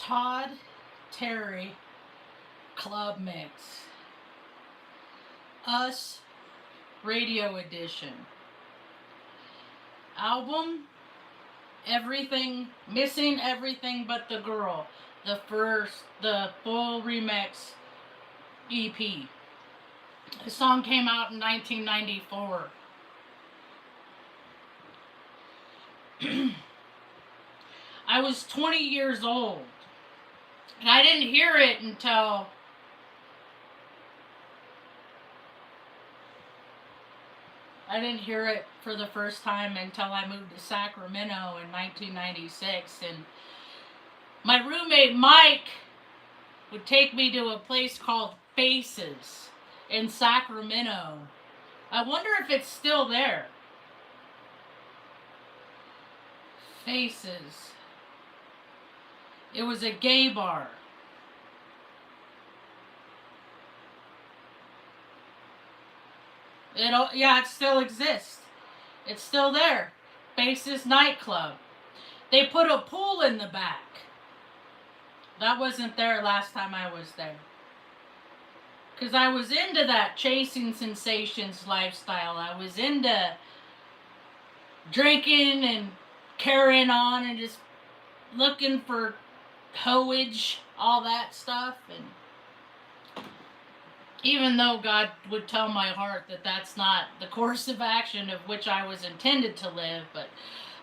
Todd Terry Club Mix. Us Radio Edition. Album, Everything, Missing Everything But the Girl. The full remix EP. The song came out in 1994. I was 20 years old. And I didn't hear it until for the first time until I moved to Sacramento in 1996. And my roommate Mike would take me to a place called Faces in Sacramento. I wonder if it's still there. Faces. It was a gay bar. It still exists. It's still there. Faces nightclub. They put a pool in the back. That wasn't there last time I was there. Because I was into that chasing sensations lifestyle. I was into drinking and carrying on and just looking for hoage, all that stuff. And even though God would tell my heart that that's not the course of action of which I was intended to live, but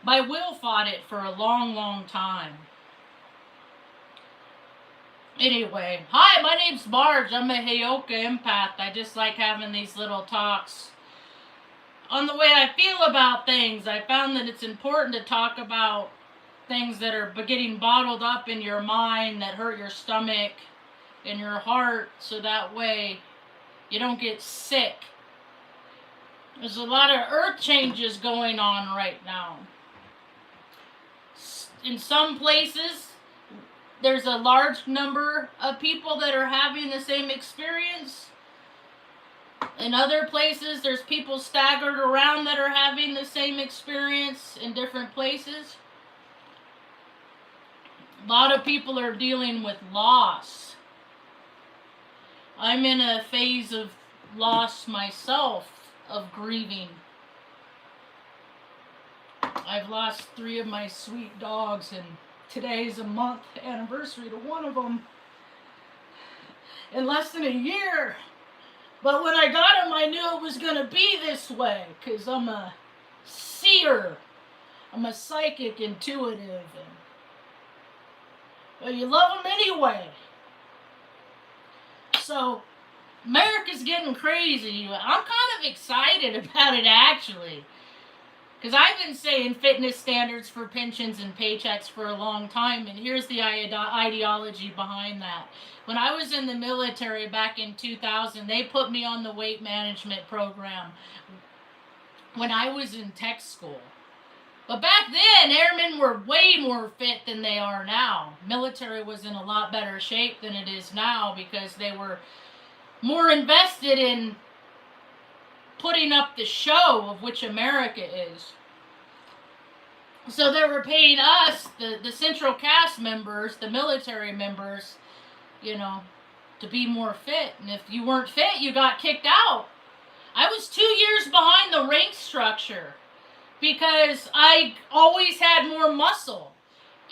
my will fought it for a long, long time. Anyway, hi, my name's Marge. I'm a Heyoka empath. I just like having these little talks on the way I feel about things. I found that it's important to talk about things that are getting bottled up in your mind that hurt your stomach and your heart, so that way you don't get sick. There's a lot of earth changes going on right now. In some places, there's a large number of people that are having the same experience. In other places, there's people staggered around that are having the same experience in different places. A lot of people are dealing with loss. I'm in a phase of loss myself, of grieving. I've lost 3 of my sweet dogs, and today's a month anniversary to one of them. In less than a year. But when I got him, I knew it was going to be this way, because I'm a seer. I'm a psychic, intuitive. But you love them anyway. So, America's getting crazy. I'm kind of excited about it, actually. Because I've been saying fitness standards for pensions and paychecks for a long time, and here's the ideology behind that. When I was in the military back in 2000, they put me on the weight management program when I was in tech school. But back then, airmen were way more fit than they are now. Military was in a lot better shape than it is now because they were more invested in putting up the show of which America is. So they were paying us, the central cast members, the military members, to be more fit. And if you weren't fit, you got kicked out. I was 2 years behind the rank structure because I always had more muscle.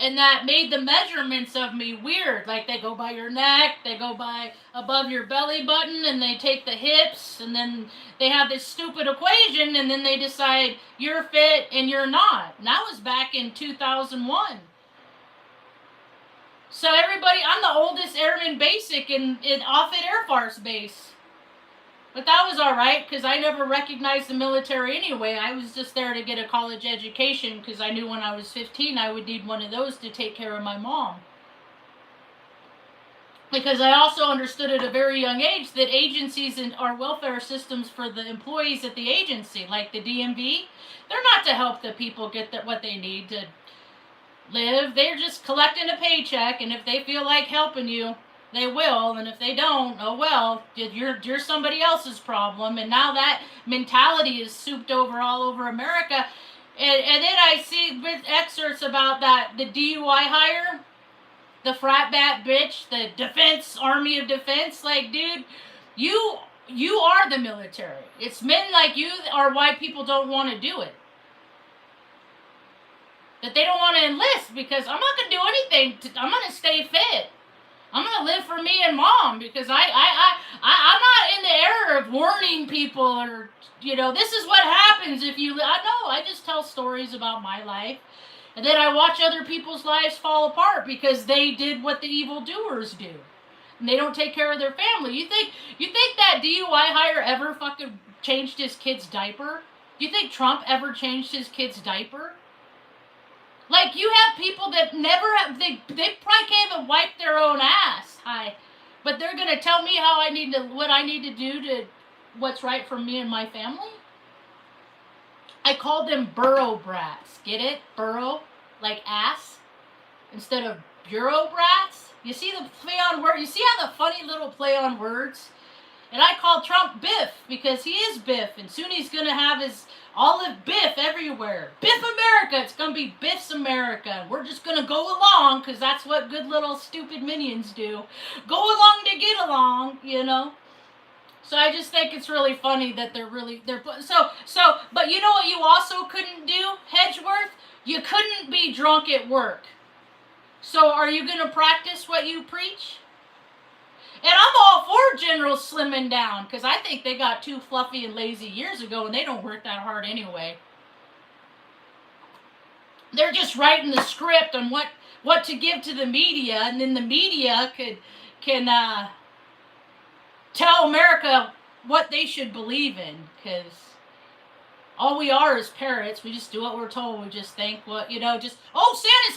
And that made the measurements of me weird. Like they go by your neck, they go by above your belly button, and they take the hips, and then they have this stupid equation, and then they decide you're fit and you're not. And that was back in 2001. So everybody, I'm the oldest airman basic in Offutt Air Force Base. But that was alright, because I never recognized the military anyway. I was just there to get a college education, because I knew when I was 15 I would need one of those to take care of my mom. Because I also understood at a very young age that agencies and our welfare systems for the employees at the agency, like the DMV, they're not to help the people get what they need to live. They're just collecting a paycheck, and if they feel like helping you, they will, and if they don't, oh well, you're somebody else's problem. And now that mentality is souped over all over America. And then I see excerpts about that, the DUI hire. the frat bat bitch, the defense, army of defense. Like, dude, you are the military. It's men like you are why people don't want to do it. That they don't want to enlist because I'm not going to do anything. I'm going to stay fit. I'm going to live for me and mom because I'm not in the era of warning people or, you know, this is what happens if you, I know, I just tell stories about my life. And then I watch other people's lives fall apart because they did what the evildoers do. And they don't take care of their family. You think that DUI hire ever fucking changed his kid's diaper? Do you think Trump ever changed his kid's diaper? Like, you have people that never have, they probably can't even wipe their own ass. But they're going to tell me what I need to do to what's right for me and my family? I called them burrow brats. Get it? Burrow, like ass, instead of bureau brats. You see the play on words? You see how the funny little play on words? And I called Trump Biff because he is Biff, and soon he's going to have his olive Biff everywhere. Biff America. It's going to be Biff's America. We're just going to go along because that's what good little stupid minions do. Go along to get along, you know. So I just think it's really funny that but you know what you also couldn't do, Hedgeworth? You couldn't be drunk at work. So are you going to practice what you preach? And I'm all for generals slimming down because I think they got too fluffy and lazy years ago and they don't work that hard anyway. They're just writing the script on what to give to the media, and then the media can tell America what they should believe in, because all we are is parrots. We just do what we're told. We just think Santa's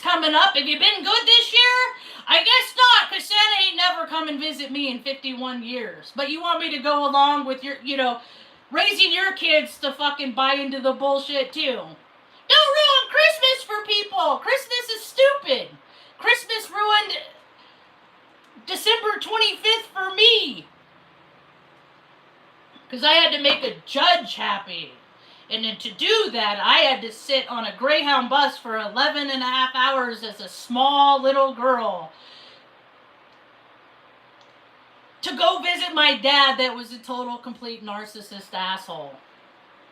coming up. Have you been good this year? I guess not, because Santa ain't never come and visit me in 51 years. But you want me to go along with your, raising your kids to fucking buy into the bullshit too. Don't ruin Christmas for people. Christmas is stupid. Christmas ruined December 25th for me. Because I had to make a judge happy. And then to do that, I had to sit on a Greyhound bus for 11 and a half hours as a small little girl to go visit my dad that was a total, complete narcissist asshole.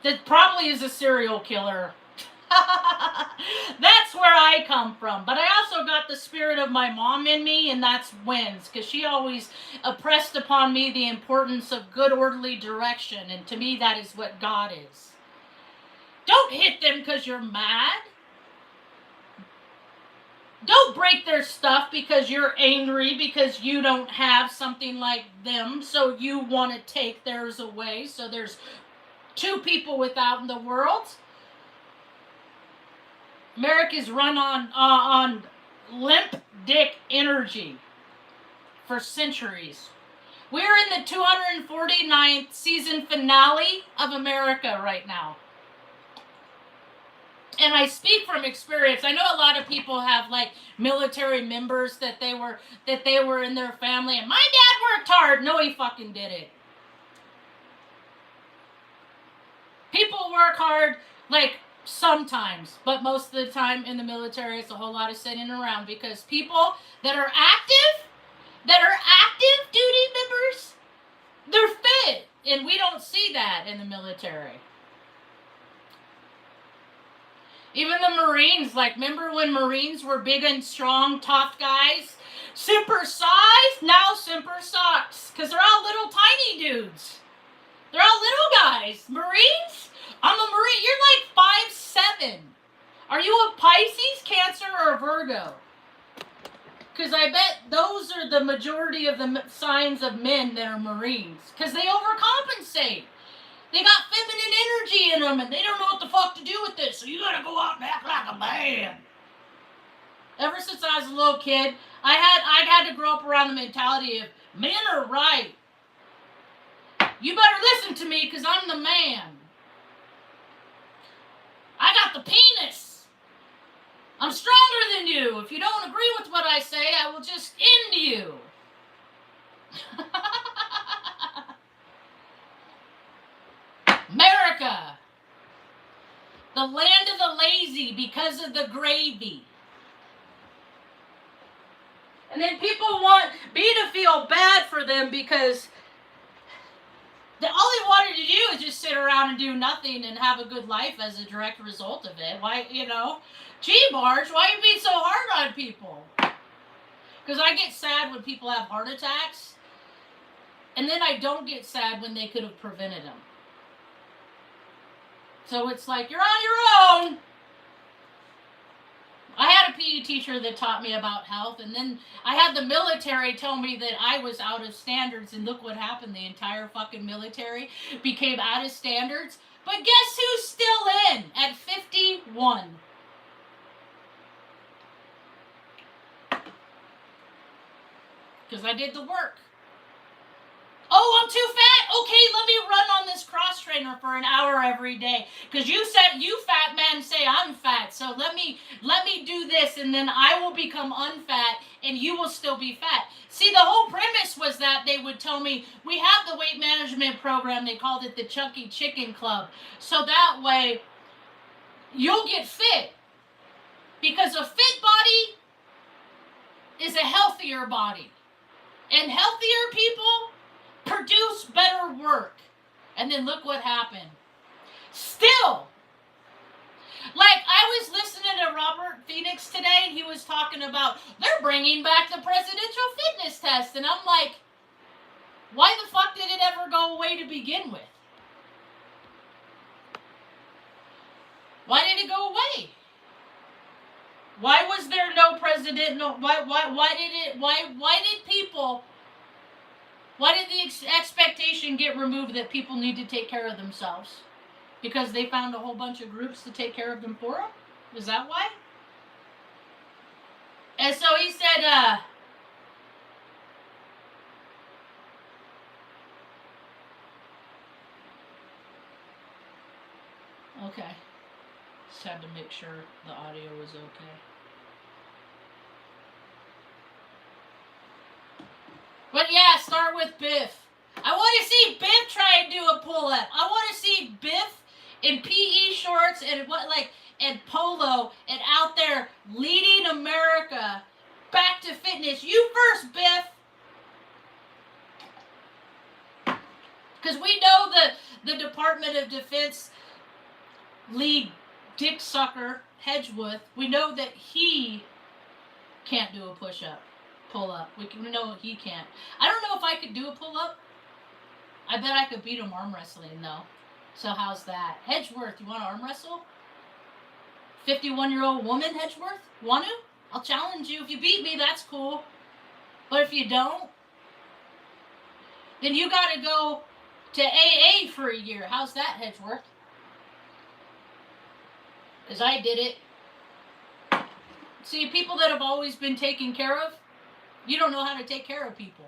That probably is a serial killer. That's where I come from. But I also got the spirit of my mom in me, and that's wins, because she always impressed upon me the importance of good, orderly direction, and to me that is what God is. Don't hit them because you're mad. Don't break their stuff because you're angry because you don't have something like them, so you want to take theirs away, so there's two people without in the world. America's run on limp dick energy for centuries. We're in the 249th season finale of America right now. And I speak from experience. I know a lot of people have like military members that they were in their family, and my dad worked hard. No, he fucking didn't. People work hard, like, sometimes, but most of the time in the military it's a whole lot of sitting around, because people that are active duty members, they're fit, and we don't see that in the military. Even the Marines, like, remember when Marines were big and strong, tough guys? Simper size, now Simper sucks, because they're all little tiny dudes. They're all little guys. Marines? I'm a Marine. You're like 5'7". Are you a Pisces, Cancer, or a Virgo? Because I bet those are the majority of the signs of men that are Marines. Because they overcompensate. They got feminine energy in them, and they don't know what the fuck to do with it. So you gotta go out and act like a man. Ever since I was a little kid, I had to grow up around the mentality of men are right. You better listen to me, because I'm the man. I got the penis. I'm stronger than you. If you don't agree with what I say, I will just end you. America. The land of the lazy because of the gravy. And then people want me to feel bad for them because all they wanted to do is just sit around and do nothing and have a good life as a direct result of it. Why, gee, Marge, why are you being so hard on people? Because I get sad when people have heart attacks, and then I don't get sad when they could have prevented them. So it's like, you're on your own. I had a PE teacher that taught me about health, and then I had the military tell me that I was out of standards, and look what happened. The entire fucking military became out of standards. But guess who's still in at 51? Because I did the work. Oh, I'm too fat? Okay, let me run on this cross trainer for an hour every day. Because you said, you fat man say I'm fat. So let me do this, and then I will become unfat and you will still be fat. See, the whole premise was that they would tell me, we have the weight management program. They called it the Chunky Chicken Club. So that way you'll get fit. Because a fit body is a healthier body. And healthier people produce better work. And then look what happened. Still, like I was listening to Robert Phoenix today, and he was talking about they're bringing back the presidential fitness test. And I'm like, why the fuck did it ever go away to begin with? Why did it go away? Why was there no president? No, why did the expectation get removed that people need to take care of themselves? Because they found a whole bunch of groups to take care of them for them? Is that why? And so he said, okay. Just had to make sure the audio was okay. But yeah, start with Biff. I want to see Biff try and do a pull-up. I want to see Biff in PE shorts and and polo and out there leading America back to fitness. You first, Biff. Because we know the Department of Defense lead dick sucker, Hedgeworth, we know that he can't do a push-up. Pull-up. We know he can't. I don't know if I could do a pull-up. I bet I could beat him arm wrestling, though. So how's that? Hedgeworth, you want to arm wrestle? 51-year-old woman, Hedgeworth? Want to? I'll challenge you. If you beat me, that's cool. But if you don't, then you got to go to AA for a year. How's that, Hedgeworth? Because I did it. See, people that have always been taken care of, you don't know how to take care of people.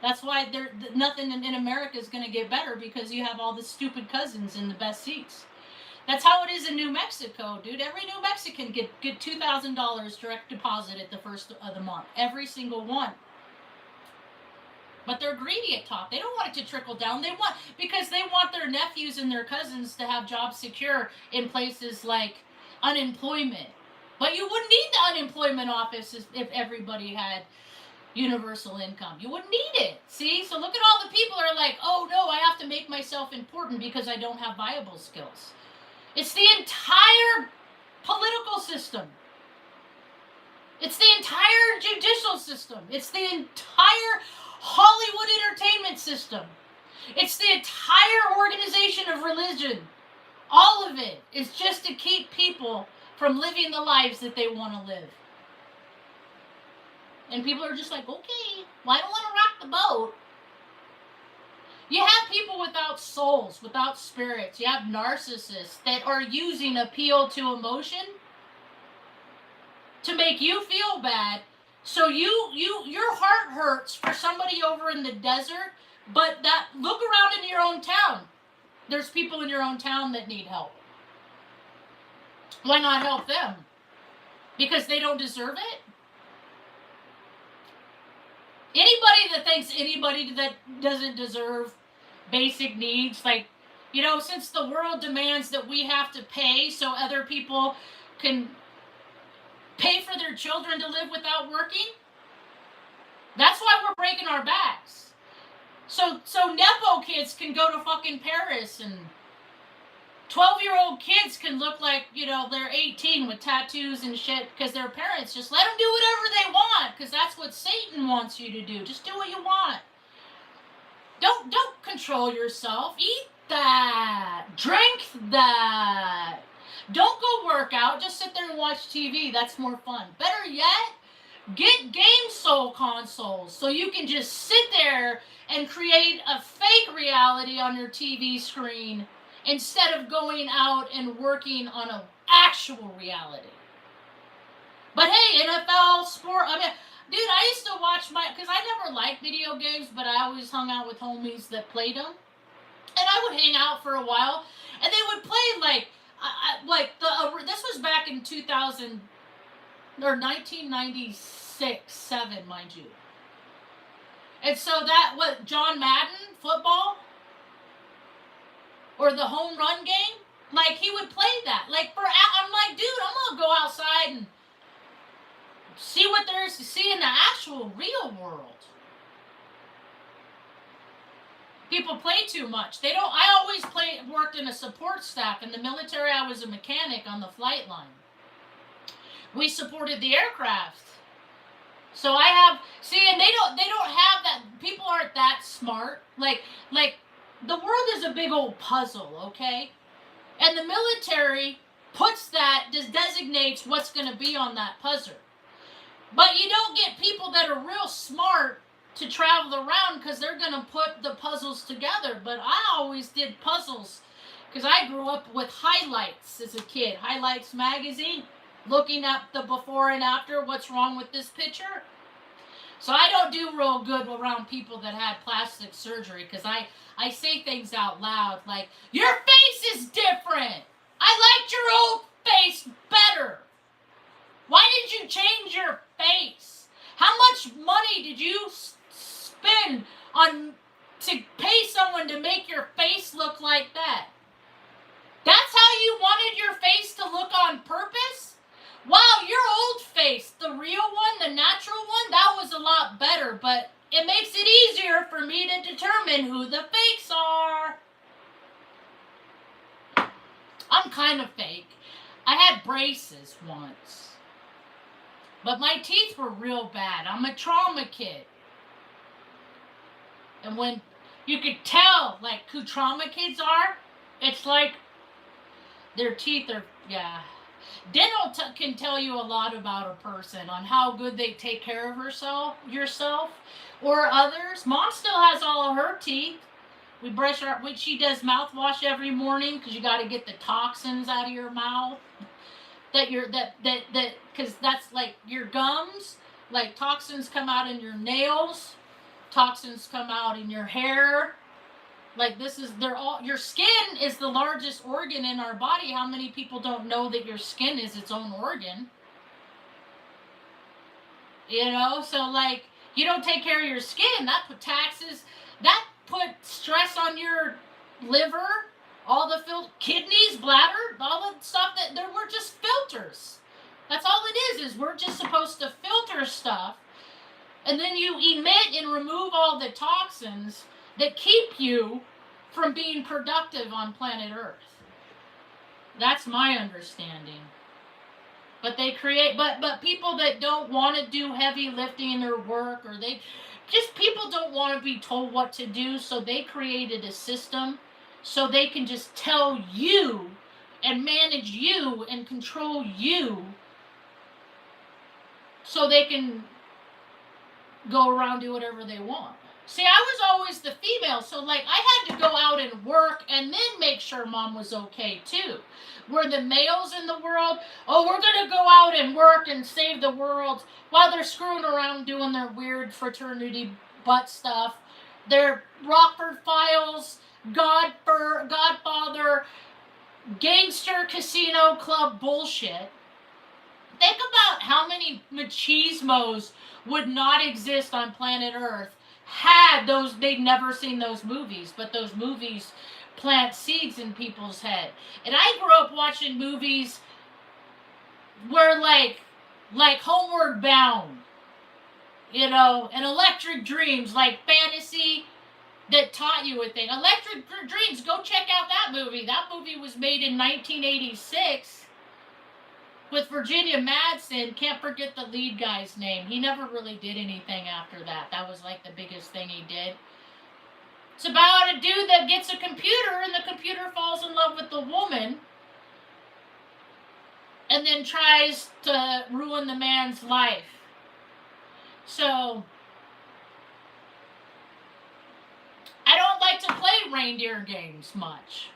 That's why nothing in America is going to get better, because you have all the stupid cousins in the best seats. That's how it is in New Mexico, dude. Every New Mexican get $2,000 direct deposit at the first of the month. Every single one. But they're greedy at top. They don't want it to trickle down. Because they want their nephews and their cousins to have jobs secure in places like unemployment. But you wouldn't need the unemployment office if everybody had universal income. You wouldn't need it. See? So look at all the people who are like, oh no, I have to make myself important because I don't have viable skills. It's the entire political system. It's the entire judicial system. It's the entire Hollywood entertainment system. It's the entire organization of religion. All of it is just to keep people from living the lives that they want to live. And people are just like, okay, well, I don't want to rock the boat. You have people without souls, without spirits. You have narcissists that are using appeal to emotion to make you feel bad. So your heart hurts for somebody over in the desert, but look around in your own town. There's people in your own town that need help. Why not help them? Because they don't deserve it? Anybody that thinks anybody that doesn't deserve basic needs, like, since the world demands that we have to pay so other people can pay for their children to live without working, breaking our backs. So Nepo kids can go to fucking Paris, and 12-year-old kids can look like, they're 18 with tattoos and shit because their parents just let them do whatever they want because that's what Satan wants you to do. Just do what you want. Don't control yourself. Eat that. Drink that. Don't go work out. Just sit there and watch TV. That's more fun. Better yet, get consoles so you can just sit there and create a fake reality on your TV screen instead of going out and working on an actual reality. But hey, NFL, sport, dude, I used to watch because I never liked video games, but I always hung out with homies that played them. And I would hang out for a while, and they would play this was back in 2000, or 1996, 7, mind you. And so John Madden, football, or the home run game, he would play that. I'm like, dude, I'm going to go outside and see what there is to see in the actual real world. People play too much. I always worked in a support staff. In the military, I was a mechanic on the flight line. We supported the aircraft. So and they don't have that. People aren't that smart. The world is a big old puzzle, okay? And the military designates what's going to be on that puzzle. But you don't get people that are real smart to travel around because they're going to put the puzzles together. But I always did puzzles because I grew up with highlights as a kid. Highlights magazine, looking at the before and after, what's wrong with this picture. So I don't do real good around people that had plastic surgery because I say things out loud like, your face is different. I liked your old face better. Why did you change your face? How much money did you spend to pay someone to make your face look like that? That's how you wanted your face to look on purpose? Wow, your old face, the real one, the natural one, that was a lot better, but it makes it easier for me to determine who the fakes are. I'm kind of fake. I had braces once. But my teeth were real bad. I'm a trauma kid. And when you could tell, who trauma kids are, it's like their teeth are, yeah. Dental can tell you a lot about a person on how good they take care of yourself, or others. Mom still has all of her teeth. She does mouthwash every morning because you got to get the toxins out of your mouth. Because that's like your gums, toxins come out in your nails, toxins come out in your hair. Your skin is the largest organ in our body. How many people don't know that your skin is its own organ? So you don't take care of your skin, that put taxes, that put stress on your liver, all the kidneys, bladder, all the stuff we're just filters. That's all it is we're just supposed to filter stuff, and then you emit and remove all the toxins that keep you from being productive on planet Earth. That's my understanding. But but people that don't want to do heavy lifting or work, or people don't want to be told what to do, so they created a system so they can just tell you and manage you and control you so they can go around do whatever they want. See, I was always the female, so I had to go out and work and then make sure mom was okay too. Where the males in the world, we're going to go out and work and save the world while they're screwing around doing their weird fraternity butt stuff. Their Rockford Files, Godfather, gangster casino club bullshit. Think about how many machismos would not exist on planet Earth they'd never seen those movies, but those movies plant seeds in people's head. And I grew up watching movies where like Homeward Bound, You know, and Electric Dreams, like fantasy that taught you a thing. Electric Dreams, go check out that movie. That movie was made in 1986 with Virginia Madsen. Can't forget the lead guy's name. He never really did anything after that. That was like the biggest thing he did. It's about a dude that gets a computer and the computer falls in love with the woman and then tries to ruin the man's life. So, I don't like to play reindeer games much.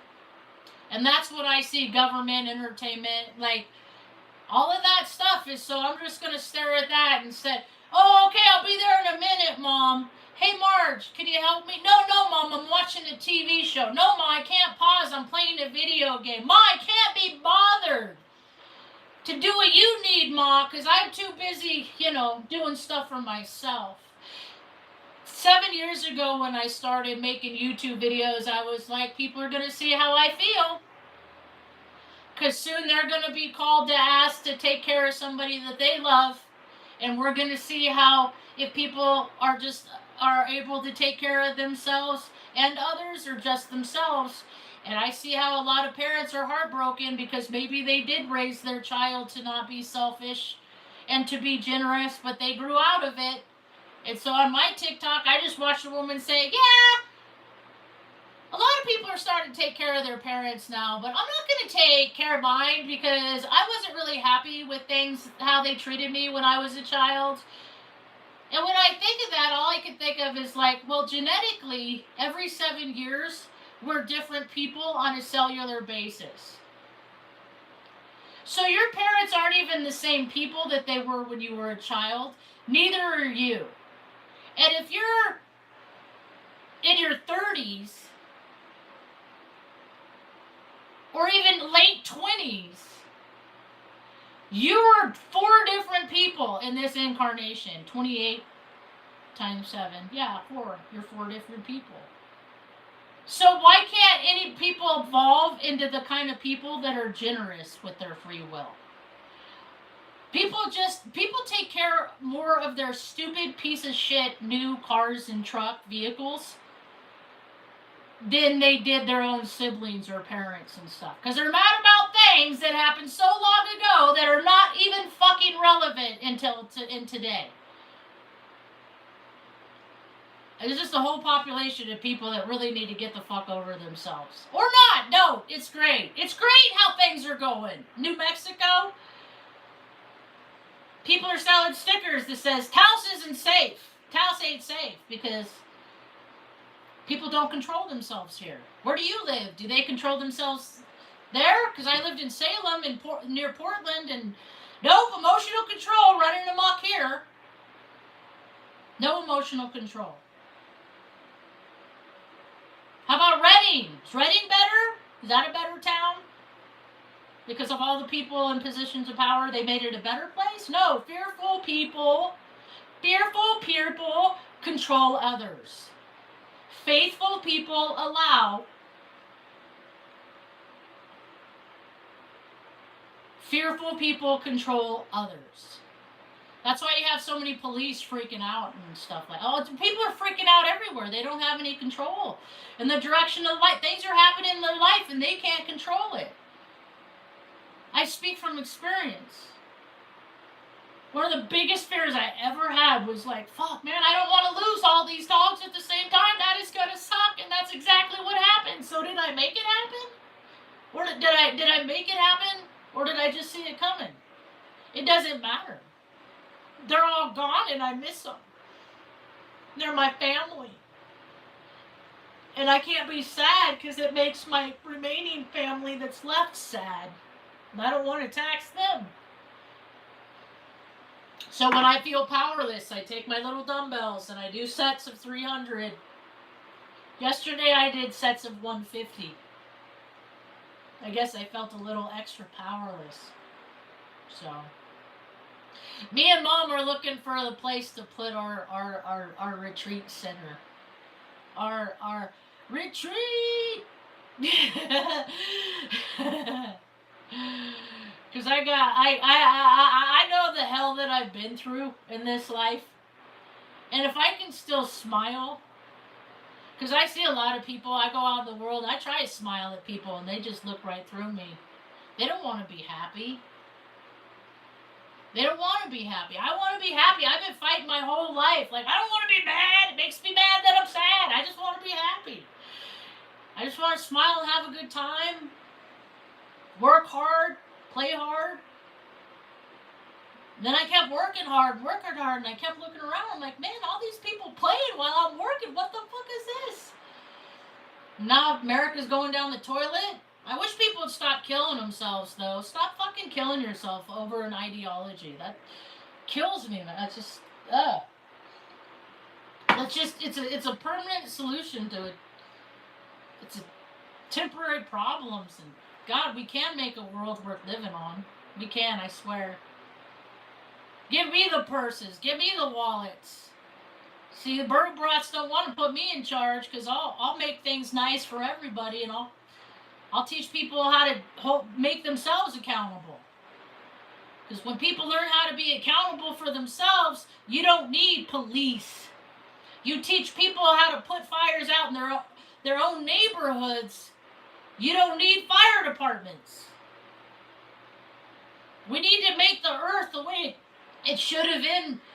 And that's what I see, government, entertainment, like, all of that stuff is, so I'm just going to stare at that and say, oh, okay, I'll be there in a minute, Mom. Hey, Marge, can you help me? No, Mom, I'm watching a TV show. No, Mom, I can't pause. I'm playing a video game. Mom, I can't be bothered to do what you need, Ma, because I'm too busy, you know, doing stuff for myself. 7 years ago when I started making YouTube videos, I was like, people are going to see how I feel. Because soon they're going to be called to ask to take care of somebody that they love. And we're going to see how, if people are able to take care of themselves and others or just themselves. And I see how a lot of parents are heartbroken because maybe they did raise their child to not be selfish and to be generous, but they grew out of it. And so on my TikTok, I just watched a woman say, yeah, a lot of people are starting to take care of their parents now, but I'm not going to take care of mine because I wasn't really happy with things, how they treated me when I was a child. And when I think of that, all I can think of is like, well, genetically, every 7 years, we're different people on a cellular basis. So your parents aren't even the same people that they were when you were a child. Neither are you. And if you're in your 30s, or even late 20s, you're 4 different people in this incarnation. 28 times 7. Yeah, 4. You're 4 different people. So why can't any people evolve into the kind of people that are generous with their free will? People take care more of their stupid piece of shit new cars and truck vehicles than they did their own siblings or parents and stuff. Because they're mad about things that happened so long ago that are not even fucking relevant in today. There's just a whole population of people that really need to get the fuck over themselves. Or not. No, it's great. It's great how things are going. New Mexico, people are selling stickers that says, Taos isn't safe. Taos ain't safe because people don't control themselves here. Where do you live? Do they control themselves there? Because I lived in Salem near Portland, and nope, emotional control running amok here. No emotional control. How about Reading? Is Reading better? Is that a better town? Because of all the people in positions of power, they made it a better place? No, fearful people control others. Faithful people allow. Fearful people control others. That's why you have so many police freaking out and stuff like, oh, people are freaking out everywhere. They don't have any control in the direction of life. Things are happening in their life and they can't control it. I speak from experience. One of the biggest fears I ever had was like, fuck, man, I don't want to lose all these dogs at the same time. That is going to suck. And that's exactly what happened. So did I make it happen? Or did I make it happen? Or did I just see it coming? It doesn't matter. They're all gone and I miss them. They're my family. And I can't be sad because it makes my remaining family that's left sad. And I don't want to tax them. So when I feel powerless, I take my little dumbbells and I do sets of 300. Yesterday I did sets of 150. I guess I felt a little extra powerless. So, me and Mom are looking for the place to put our retreat center. Our retreat! Because I know the hell that I've been through in this life. And if I can still smile, because I see a lot of people, I go out in the world, I try to smile at people, and they just look right through me. They don't want to be happy. They don't want to be happy. I want to be happy. I've been fighting my whole life. Like, I don't want to be mad. It makes me mad that I'm sad. I just want to be happy. I just want to smile and have a good time. Work hard. Play hard. Then I kept working hard, and I kept looking around. I'm like, man, all these people playing while I'm working. What the fuck is this? Now America's going down the toilet. I wish people would stop killing themselves, though. Stop fucking killing yourself over an ideology. That kills me, man. That's just, it's a permanent solution to it. It's a temporary problems, and God, we can make a world worth living on. We can, I swear. Give me the purses. Give me the wallets. See, the bird brats don't want to put me in charge, because I'll make things nice for everybody, and I'll teach people how to make themselves accountable. Because when people learn how to be accountable for themselves, you don't need police. You teach people how to put fires out in their own neighborhoods. You don't need fire departments. We need to make the earth the way it should have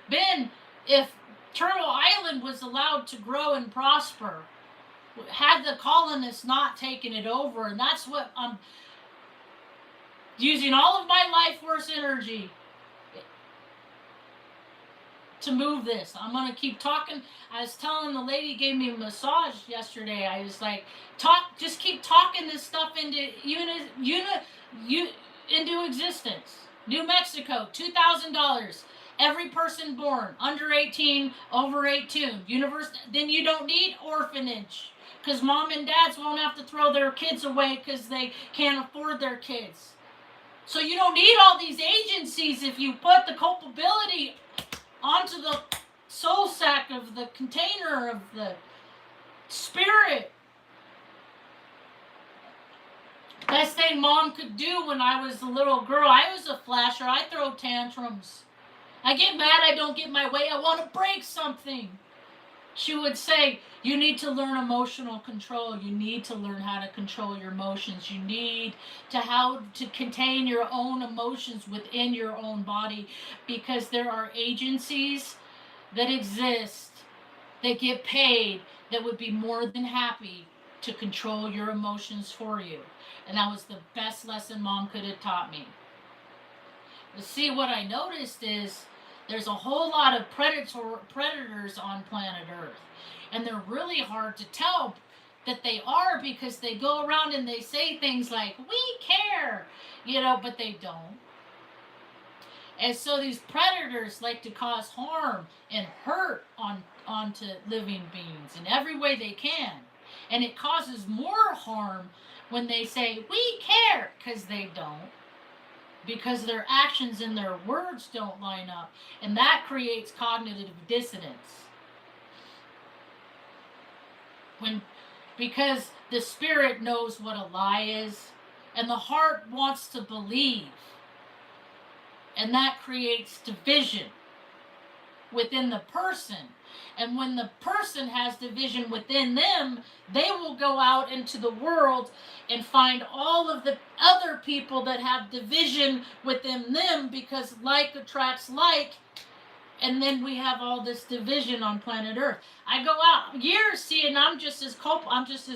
been if Turtle Island was allowed to grow and prosper. Had the colonists not taken it over. And that's what I'm using all of my life force energy to move this. I'm going to keep talking. I was telling the lady who gave me a massage yesterday, I was like, just keep talking this stuff into existence. New Mexico, $2,000. Every person born under 18, over 18. Then you don't need orphanage, because mom and dads won't have to throw their kids away because they can't afford their kids. So you don't need all these agencies if you put the culpability onto the soul sack of the container of the spirit. Best thing mom could do when I was a little girl, I was a flasher. I throw tantrums. I get mad I don't get my way. I want to break something. She would say, you need to learn emotional control. You need to learn how to control your emotions. You need to how to contain your own emotions within your own body, because there are agencies that exist that get paid that would be more than happy to control your emotions for you. And that was the best lesson mom could have taught me. But see, what I noticed is there's a whole lot of predators on planet Earth. And they're really hard to tell that they are, because they go around and they say things like, we care, but they don't. And so these predators like to cause harm and hurt onto living beings in every way they can. And it causes more harm when they say, we care, because they don't. Because their actions and their words don't line up. And that creates cognitive dissonance. Because the spirit knows what a lie is, and the heart wants to believe. And that creates division within the person. And when the person has division within them, they will go out into the world and find all of the other people that have division within them, because like attracts like. And then we have all this division on planet Earth. I go out years seeing I'm just as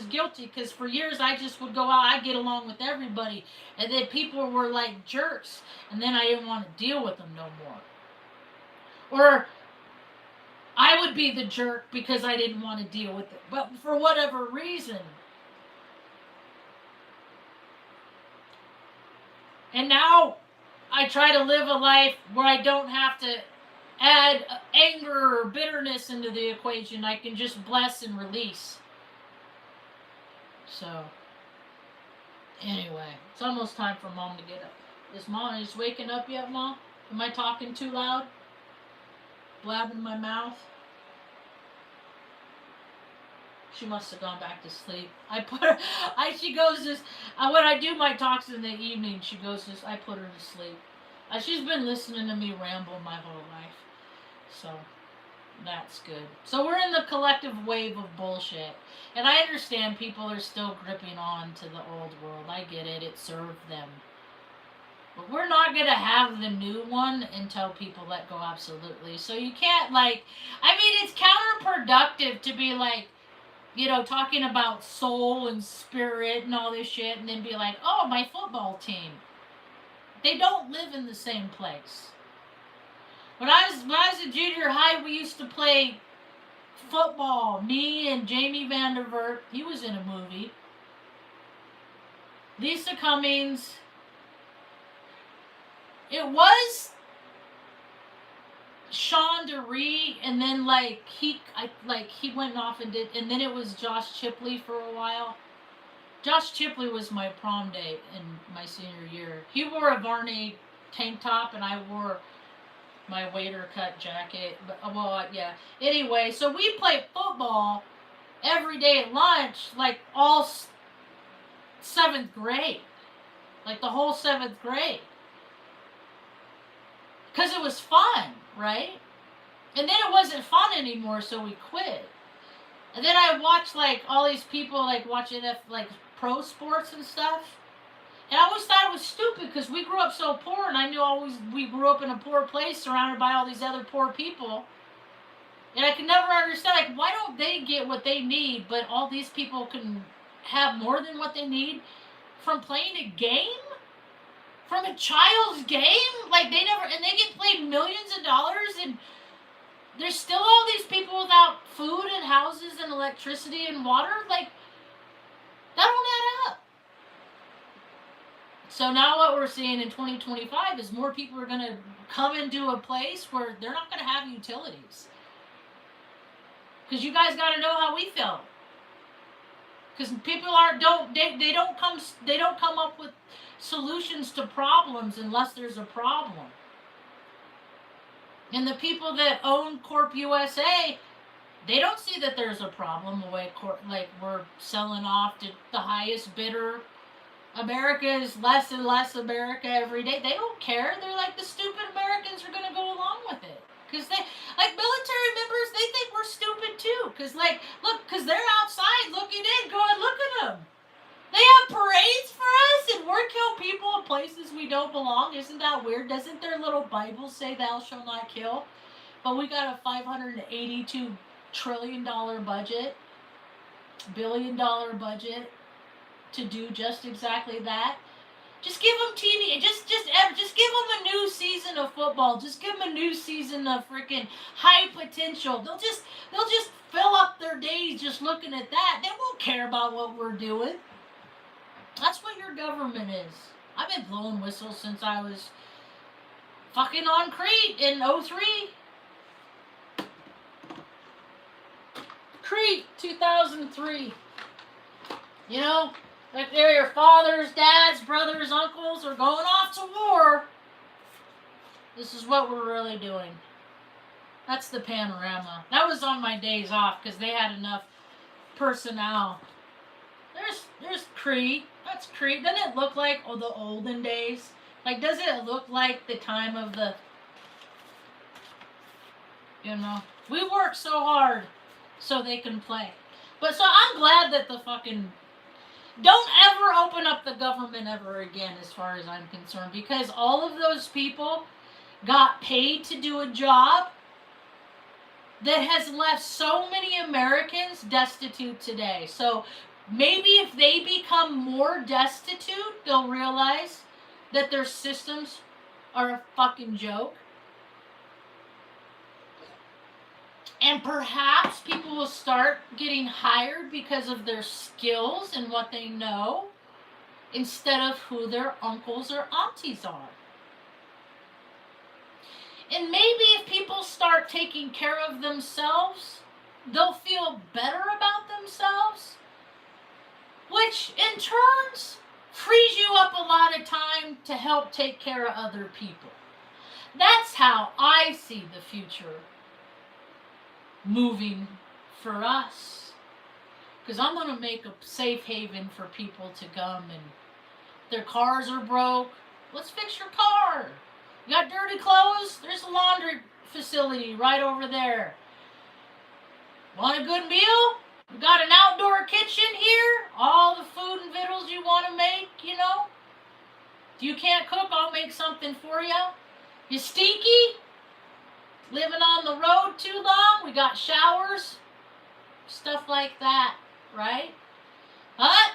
guilty, because for years I just would go out, I'd get along with everybody. And then people were like jerks. And then I didn't want to deal with them no more. Or I would be the jerk because I didn't want to deal with it. But for whatever reason. And now I try to live a life where I don't have to add anger or bitterness into the equation. I can just bless and release. So, anyway, it's almost time for Mom to get up. Is Mom just waking up yet, Mom? Am I talking too loud? Blabbing my mouth? She must have gone back to sleep. She goes just, when I do my talks in the evening, she goes just, I put her to sleep. She's been listening to me ramble my whole life. So, That's good. So we're in the collective wave of bullshit. And I understand people are still gripping on to the old world. I get it. It served them. But we're not going to have the new one until people let go absolutely. So you can't, like, I mean, it's counterproductive to be like, you know, talking about soul and spirit and all this shit and then be like, oh, my football team. They don't live in the same place. When I was in junior high, we used to play football. Me and Jamie Vandervert, he was in a movie. Lisa Cummings. It was Sean DeRee, and then he went off and did, and then it was Josh Chipley for a while. Josh Chipley was my prom date in my senior year. He wore a Varney tank top, and I wore my waiter cut jacket. But yeah. Anyway, so we played football every day at lunch, like all 7th grade, like the whole 7th grade. Because it was fun, right? And then it wasn't fun anymore, so we quit. And then I watched like all these people like watching like pro sports and stuff. And I always thought it was stupid because we grew up so poor, and I knew we grew up in a poor place surrounded by all these other poor people. And I could never understand, like, why don't they get what they need, but all these people can have more than what they need from playing a game? From a child's game? Like, they get paid millions of dollars, and there's still all these people without food and houses and electricity and water? Like, that don't add up. So now what we're seeing in 2025 is more people are going to come into a place where they're not going to have utilities. Because you guys got to know how we feel. Because people they don't come up with solutions to problems unless there's a problem. And the people that own Corp USA, they don't see that there's a problem the way we're selling off to the highest bidder. America is less and less America every day. They don't care. They're like, the stupid Americans are going to go along with it. Because they, like, military members, they think we're stupid too. Because, like, look, because they're outside looking in, going, look at them. They have parades for us, and we're killing people in places we don't belong. Isn't that weird? Doesn't their little Bible say thou shalt not kill? But we got a $582 trillion budget, billion-dollar budget to do just exactly that. Just give them TV. Just give them a new season of football. Just give them a new season of freaking high potential. They'll just fill up their days just looking at that. They won't care about what we're doing. That's what your government is. I've been blowing whistles since I was fucking on Crete in 03. Crete, 2003. You know? If they're your fathers, dads, brothers, uncles are going off to war, this is what we're really doing. That's the panorama. That was on my days off because they had enough personnel. There's Crete. That's Crete. Doesn't it look like the olden days? Like, does it look like the time of the, we work so hard so they can play. But so I'm glad that the fucking, don't ever open up the government ever again as far as I'm concerned, because all of those people got paid to do a job that has left so many Americans destitute today. So maybe if they become more destitute, they'll realize that their systems are a fucking joke. And perhaps people will start getting hired because of their skills and what they know, instead of who their uncles or aunties are. And maybe if people start taking care of themselves, they'll feel better about themselves, which in turn frees you up a lot of time to help take care of other people. That's how I see the future moving for us. Because I'm going to make a safe haven for people to come, and their cars are broke. Let's fix your car. You got dirty clothes? There's a laundry facility right over there. Want a good meal? We got an outdoor kitchen here. All the food and victuals you want to make, you know. If you can't cook, I'll make something for you. You stinky? Living on the road too long? We got showers. Stuff like that, right? But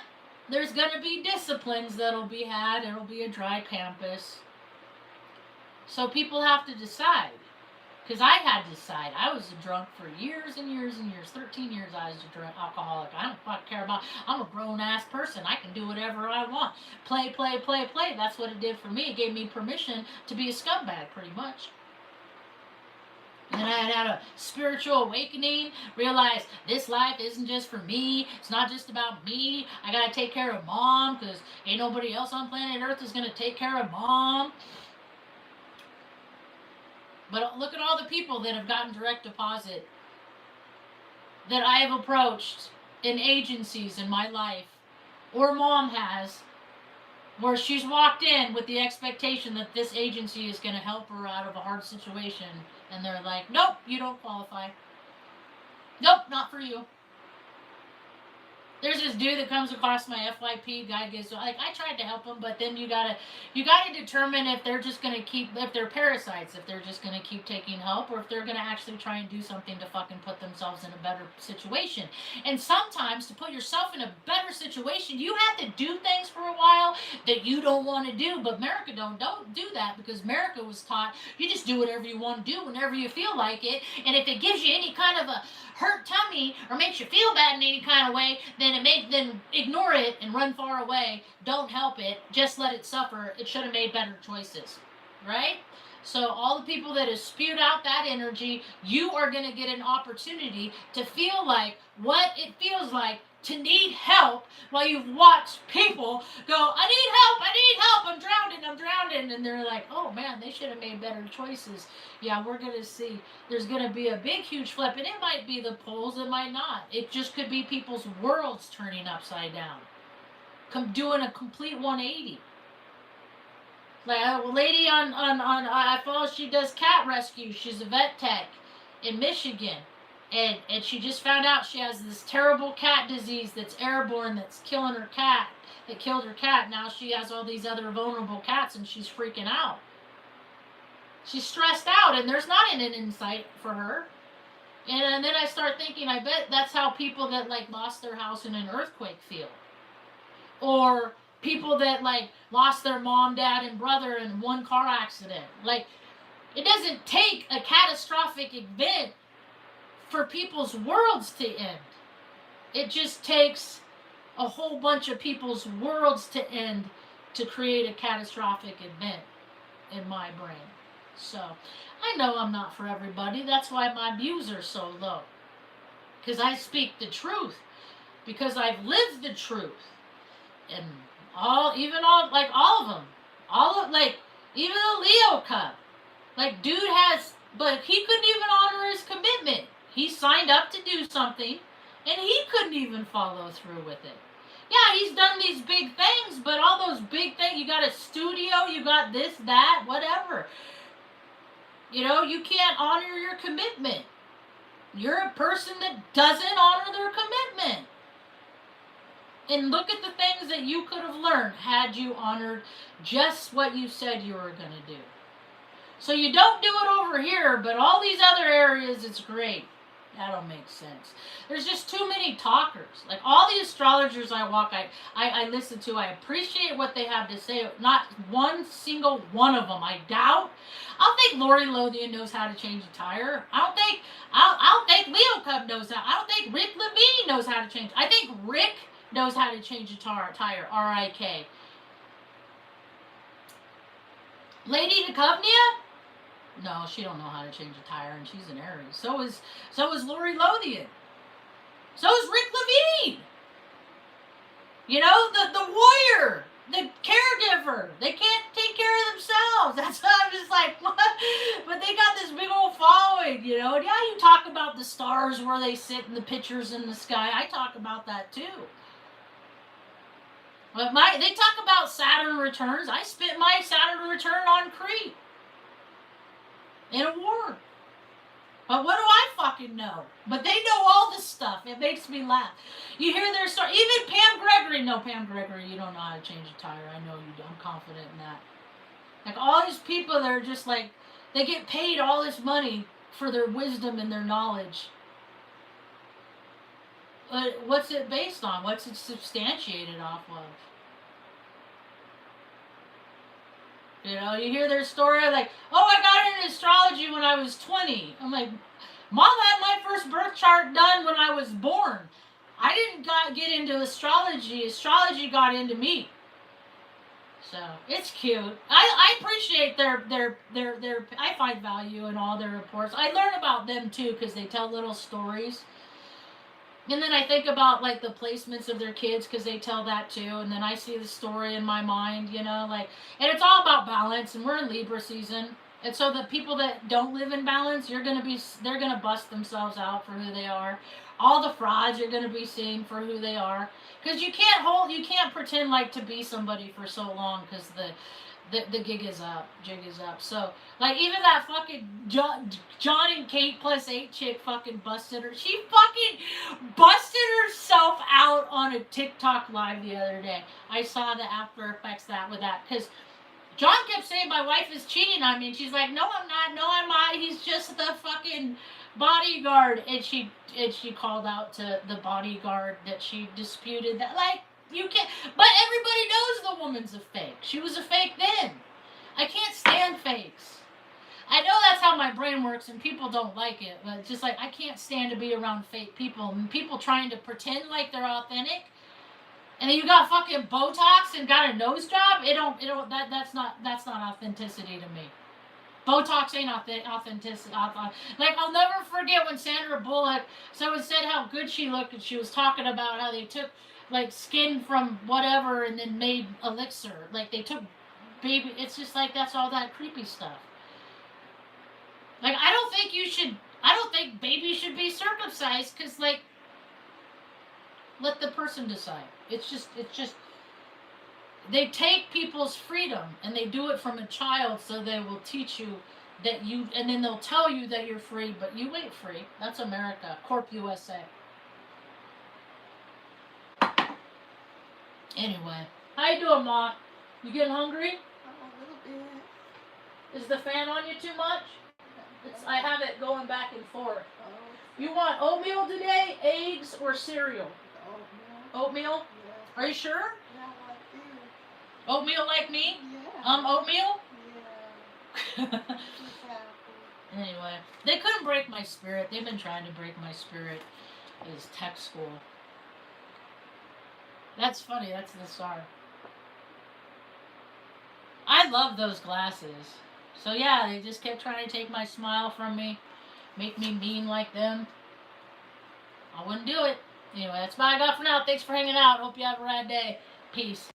there's going to be disciplines that'll be had. It'll be a dry campus. So people have to decide. Because I had to decide. I was a drunk for years and years and years. 13 years I was a drunk alcoholic. I don't fucking care about. I'm a grown-ass person. I can do whatever I want. Play, play, play, play. That's what it did for me. It gave me permission to be a scumbag, pretty much. And then I had a spiritual awakening. Realized this life isn't just for me. It's not just about me. I got to take care of Mom. Because ain't nobody else on planet Earth is going to take care of Mom. But look at all the people that have gotten direct deposit that I have approached in agencies in my life, or Mom has, where she's walked in with the expectation that this agency is going to help her out of a hard situation, and they're like, nope, you don't qualify. Nope, not for you. There's this dude that comes across my FYP guy gets like I tried to help him, but then you gotta determine if they're just gonna if they're parasites, if they're just gonna keep taking help, or if they're gonna actually try and do something to fucking put themselves in a better situation. And sometimes to put yourself in a better situation, you have to do things for a while that you don't want to do. But America don't do that, because America was taught you just do whatever you want to do whenever you feel like it, and if it gives you any kind of a hurt tummy or makes you feel bad in any kind of way, then ignore it and run far away. Don't help it. Just let it suffer. It should have made better choices, right? So all the people that have spewed out that energy, you are going to get an opportunity to feel like what it feels like to need help, while you've watched people go, I need help, I'm drowning, and they're like, oh man, they should have made better choices. Yeah, we're going to see. There's going to be a big, huge flip, and it might be the poles, it might not. It just could be people's worlds turning upside down, doing a complete 180. Like a lady on I follow, she does cat rescue. She's a vet tech in Michigan. And she just found out she has this terrible cat disease that's airborne, that's killing her cat, that killed her cat. Now she has all these other vulnerable cats, and she's freaking out. She's stressed out, and there's not an insight for her. And then I start thinking, I bet that's how people that like lost their house in an earthquake feel. Or people that like lost their mom, dad, and brother in one car accident. Like, it doesn't take a catastrophic event for people's worlds to end. It just takes a whole bunch of people's worlds to end to create a catastrophic event in my brain. So I know I'm not for everybody. That's why my views are so low, because I speak the truth, because I've lived the truth. And all of them, even the Leo Cub, like, dude has, but he couldn't even honor his commitment. He signed up to do something, and he couldn't even follow through with it. Yeah, he's done these big things, but all those big things, you got a studio, you got this, that, whatever. You know, you can't honor your commitment. You're a person that doesn't honor their commitment. And look at the things that you could have learned had you honored just what you said you were going to do. So you don't do it over here, but all these other areas, it's great. That don't make sense. There's just too many talkers. Like, all the astrologers I listen to, I appreciate what they have to say. Not one single one of them I doubt. I don't think Lori Lothian knows how to change a tire. I don't think Leo Cub knows how. I don't think Rick Levine knows how to change. I think Rick knows how to change a tire. R-I-K. Lady Duchovnia? No, she don't know how to change a tire, and she's an Aries. So is Lori Lothian. So is Rick Levine. You know, the warrior, the caregiver. They can't take care of themselves. That's why I'm just like, what? But they got this big old following, you know. And yeah, you talk about the stars where they sit in the pictures in the sky. I talk about that too. But they talk about Saturn returns. I spent my Saturn return on Crete in a war. But what do I fucking know? But they know all this stuff. It makes me laugh. You hear their story. Even Pam Gregory. No, Pam Gregory, you don't know how to change a tire. I know you do. I'm confident in that. Like, all these people that are just like, they get paid all this money for their wisdom and their knowledge. But what's it based on? What's it substantiated off of? You know, you hear their story like, oh, I got into astrology when I was 20. I'm like, Mom had my first birth chart done when I was born. I didn't get into astrology. Astrology got into me. So it's cute. I appreciate their I find value in all their reports. I learn about them too because they tell little stories. And then I think about like the placements of their kids because they tell that too. And then I see the story in my mind, you know, like, and it's all about balance. And we're in Libra season, and so the people that don't live in balance, they're gonna bust themselves out for who they are. All the frauds you're gonna be seeing for who they are, because you can't pretend like to be somebody for so long because the gig is up, jig is up. So, like, even that fucking John and Kate plus 8 chick fucking busted her. She fucking busted herself out on a TikTok live the other day. I saw the after effects with that because John kept saying my wife is cheating on me, and she's like, no, I'm not. No, I'm not. He's just the fucking bodyguard. And she called out to the bodyguard that she disputed that, like, you can't, but everybody knows the woman's a fake. She was a fake then. I can't stand fakes. I know that's how my brain works and people don't like it, but it's just like, I can't stand to be around fake people and people trying to pretend like they're authentic. And then you got fucking Botox and got a nose job. That's not authenticity to me. Botox ain't authenticity. Like, I'll never forget when Sandra Bullock, someone said how good she looked, and she was talking about how they took, like, skin from whatever and then made elixir. Like, they took baby, it's just like, that's all that creepy stuff. Like, I don't think babies should be circumcised, because, like, let the person decide. It's just, they take people's freedom and they do it from a child, so they will teach you that you, and then they'll tell you that you're free, but you ain't free. That's America. Corp USA. Anyway, how you doing, Ma? You getting hungry? A little bit. Is the fan on you too much? I have it going back and forth. You want oatmeal today, eggs, or cereal? Oatmeal? Yeah. Are you sure? Yeah, like you. Oatmeal like me? Yeah. Oatmeal? Yeah. Anyway, they couldn't break my spirit. They've been trying to break my spirit. Is tech school. That's funny. That's the star. I love those glasses. So yeah, they just kept trying to take my smile from me, make me mean like them. I wouldn't do it. Anyway, that's all I got for now. Thanks for hanging out. Hope you have a rad day. Peace.